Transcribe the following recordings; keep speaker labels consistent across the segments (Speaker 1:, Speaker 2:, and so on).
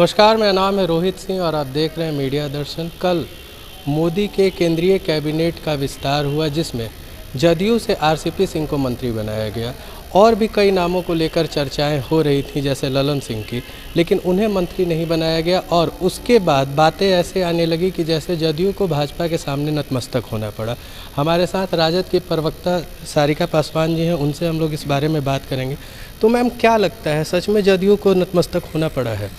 Speaker 1: नमस्कार, मेरा नाम है रोहित सिंह और आप देख रहे हैं मीडिया दर्शन। कल मोदी के केंद्रीय कैबिनेट का विस्तार हुआ, जिसमें जदयू से आरसीपी सिंह को मंत्री बनाया गया। और भी कई नामों को लेकर चर्चाएं हो रही थी, जैसे ललन सिंह की, लेकिन उन्हें मंत्री नहीं बनाया गया। और उसके बाद बातें ऐसे आने लगी कि जैसे जदयू को भाजपा के सामने नतमस्तक होना पड़ा। हमारे साथ राजद की प्रवक्ता सारिका पासवान जी हैं, उनसे हम लोग इस बारे में बात करेंगे। तो मैम, क्या लगता है, सच में जदयू को नतमस्तक होना पड़ा है?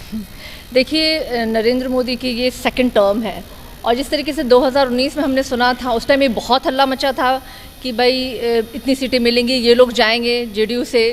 Speaker 2: देखिए, नरेंद्र मोदी की ये सेकंड टर्म है और जिस तरीके से 2019 में हमने सुना था, उस टाइम ये बहुत हल्ला मचा था कि भाई इतनी सीटें मिलेंगी, ये लोग जाएंगे जेडीयू से।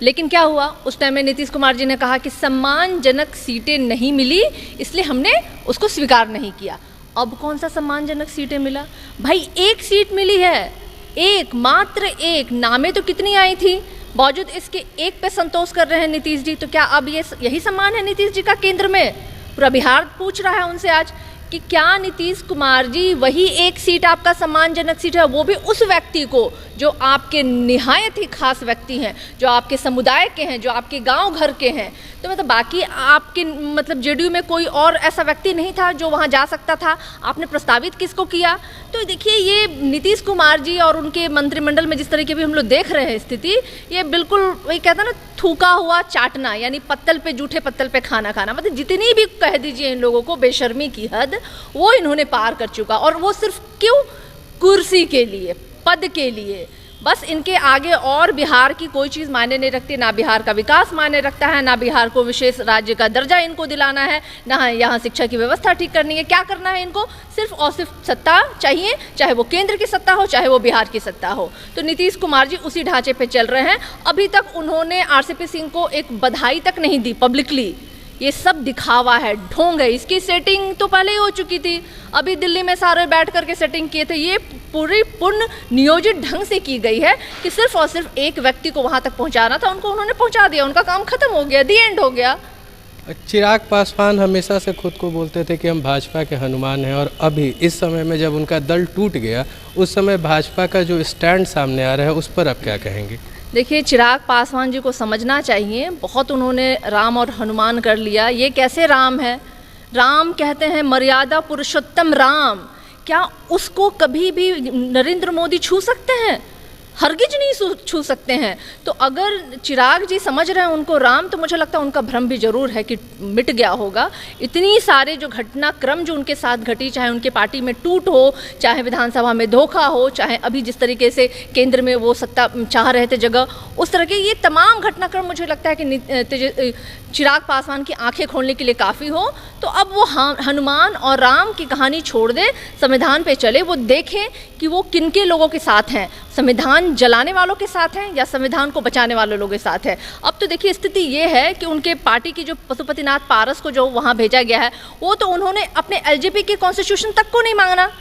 Speaker 2: लेकिन क्या हुआ, उस टाइम में नीतीश कुमार जी ने कहा कि सम्मानजनक सीटें नहीं मिली, इसलिए हमने उसको स्वीकार नहीं किया। अब कौन सा सम्मानजनक सीटें मिला भाई? एक सीट मिली है, एक, मात्र एक। नामें तो कितनी आई थी, बावजूद इसके एक पे संतोष कर रहे हैं नीतीश जी। तो क्या अब यही सम्मान है नीतीश जी का केंद्र में? पूरा बिहार पूछ रहा है उनसे आज कि क्या नीतीश कुमार जी वही एक सीट आपका सम्मानजनक सीट है, वो भी उस व्यक्ति को जो आपके निहायत ही खास व्यक्ति हैं, जो आपके समुदाय के हैं, जो आपके गांव घर के हैं। तो मतलब बाकी आपके जेडीयू में कोई और ऐसा व्यक्ति नहीं था जो वहां जा सकता था। आपने प्रस्तावित किसको किया? तो देखिए, ये नीतीश कुमार जी और उनके मंत्रिमंडल में जिस तरीके भी हम लोग देख रहे हैं स्थिति, ये बिल्कुल वही कहता ना, थूका हुआ चाटना, यानी पत्तल पे, जूठे पत्तल पे खाना खाना। मतलब जितनी भी कह दीजिए इन लोगों को बेशर्मी की हद, वो इन्होंने पार कर चुका। और वो सिर्फ क्यों? कुर्सी के लिए, पद के लिए। बस इनके आगे और बिहार की कोई चीज़ मायने नहीं रखती। ना बिहार का विकास मायने रखता है, ना बिहार को विशेष राज्य का दर्जा इनको दिलाना है, ना यहाँ शिक्षा की व्यवस्था ठीक करनी है। क्या करना है इनको? सिर्फ और सिर्फ सत्ता चाहिए, चाहे वो केंद्र की सत्ता हो, चाहे वो बिहार की सत्ता हो। तो नीतीश कुमार जी उसी ढांचे पे चल रहे हैं। अभी तक उन्होंने आरसीपी सिंह को एक बधाई तक नहीं दी पब्लिकली। ये सब दिखावा है, ढोंग है। इसकी सेटिंग तो पहले ही हो चुकी थी, अभी दिल्ली में सारे बैठ करके सेटिंग किए थे। ये पूरी पूर्ण नियोजित ढंग से की गई है कि सिर्फ और सिर्फ एक व्यक्ति को वहां तक पहुंचाना था, उनको उन्होंने पहुंचा दिया, उनका काम खत्म हो गया, दी एंड हो गया।
Speaker 1: चिराग पासवान हमेशा से खुद को बोलते थे कि हम भाजपा के हनुमान हैं, और अभी इस समय में जब उनका दल टूट गया, उस समय भाजपा का जो स्टैंड सामने आ रहा है, उस पर आप क्या कहेंगे?
Speaker 2: देखिए, चिराग पासवान जी को समझना चाहिए, बहुत उन्होंने राम और हनुमान कर लिया। ये कैसे राम है? राम कहते हैं मर्यादा पुरुषोत्तम राम। क्या उसको कभी भी नरेंद्र मोदी छू सकते हैं? हरगिज नहीं छू सकते हैं। तो अगर चिराग जी समझ रहे हैं उनको राम, तो मुझे लगता है उनका भ्रम भी जरूर है कि मिट गया होगा। इतनी सारे जो घटनाक्रम जो उनके साथ घटी, चाहे उनके पार्टी में टूट हो, चाहे विधानसभा में धोखा हो, चाहे अभी जिस तरीके से केंद्र में वो सत्ता चाह रहे थे जगह, उस तरह के ये तमाम घटनाक्रम मुझे लगता है कि चिराग पासवान की आंखें खोलने के लिए काफ़ी हो। तो अब वो हनुमान और राम की कहानी छोड़ दे, संविधान पे चले, वो देखें कि वो किनके लोगों के साथ हैं, संविधान जलाने वालों के साथ हैं या संविधान को बचाने वाले लोगों के साथ है। अब तो देखिए, स्थिति ये है कि उनके पार्टी की जो पशुपतिनाथ पारस को जो वहाँ भेजा गया है, वो तो उन्होंने अपने एलजेपी के कॉन्स्टिट्यूशन तक को नहीं मांगना।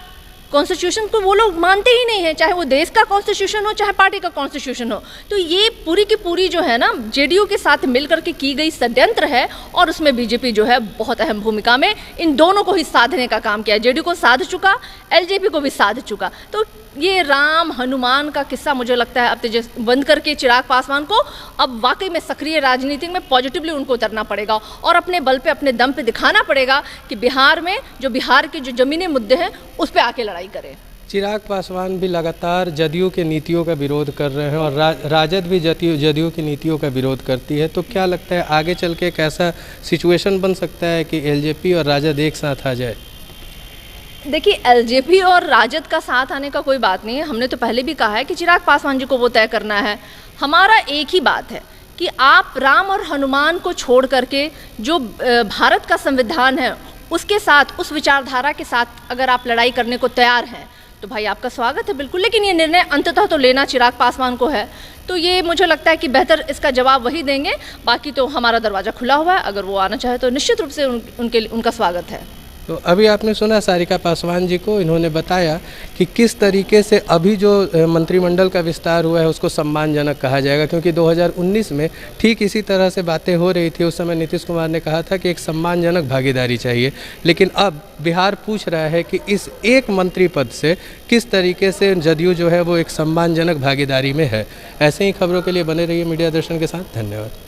Speaker 2: कॉन्स्टिट्यूशन को वो लोग मानते ही नहीं है, चाहे वो देश का कॉन्स्टिट्यूशन हो, चाहे पार्टी का कॉन्स्टिट्यूशन हो। तो ये पूरी की पूरी जो है ना, जेडीयू के साथ मिलकर के की गई षड्यंत्र है, और उसमें बीजेपी जो है बहुत अहम भूमिका में इन दोनों को ही साधने का काम किया। जेडीयू को साध चुका, एलजेपी को भी साध चुका। तो ये राम हनुमान का किस्सा मुझे लगता है अब बंद करके चिराग पासवान को अब वाकई में सक्रिय राजनीति में पॉजिटिवली उनको उतरना पड़ेगा और अपने बल पे, अपने दम पे दिखाना पड़ेगा कि बिहार में जो बिहार के जो जमीनी मुद्दे हैं उस पे आके लड़ाई करें।
Speaker 1: चिराग पासवान भी लगातार जदयू के नीतियों का विरोध कर रहे हैं, और राजद भी जदयू की नीतियों का विरोध करती है। तो क्या लगता है आगे चल के एक ऐसा सिचुएशन बन सकता है कि एलजेपी और राजद एक साथ आ जाए?
Speaker 2: देखिए, एलजेपी और राजद का साथ आने का कोई बात नहीं है। हमने तो पहले भी कहा है कि चिराग पासवान जी को वो तय करना है। हमारा एक ही बात है कि आप राम और हनुमान को छोड़ करके जो भारत का संविधान है उसके साथ, उस विचारधारा के साथ अगर आप लड़ाई करने को तैयार हैं, तो भाई आपका स्वागत है बिल्कुल। लेकिन ये निर्णय अंततः तो लेना चिराग पासवान को है। तो ये मुझे लगता है कि बेहतर इसका जवाब वही देंगे। बाकी तो हमारा दरवाज़ा खुला हुआ है, अगर वो आना चाहे तो निश्चित रूप से उनका स्वागत है।
Speaker 1: तो अभी आपने सुना सारिका पासवान जी को, इन्होंने बताया कि किस तरीके से अभी जो मंत्रिमंडल का विस्तार हुआ है उसको सम्मानजनक कहा जाएगा, क्योंकि 2019 में ठीक इसी तरह से बातें हो रही थी। उस समय नीतीश कुमार ने कहा था कि एक सम्मानजनक भागीदारी चाहिए, लेकिन अब बिहार पूछ रहा है कि इस एक मंत्री पद से किस तरीके से जदयू जो है वो एक सम्मानजनक भागीदारी में है। ऐसे ही खबरों के लिए बने रहिए मीडिया दर्शन के साथ। धन्यवाद।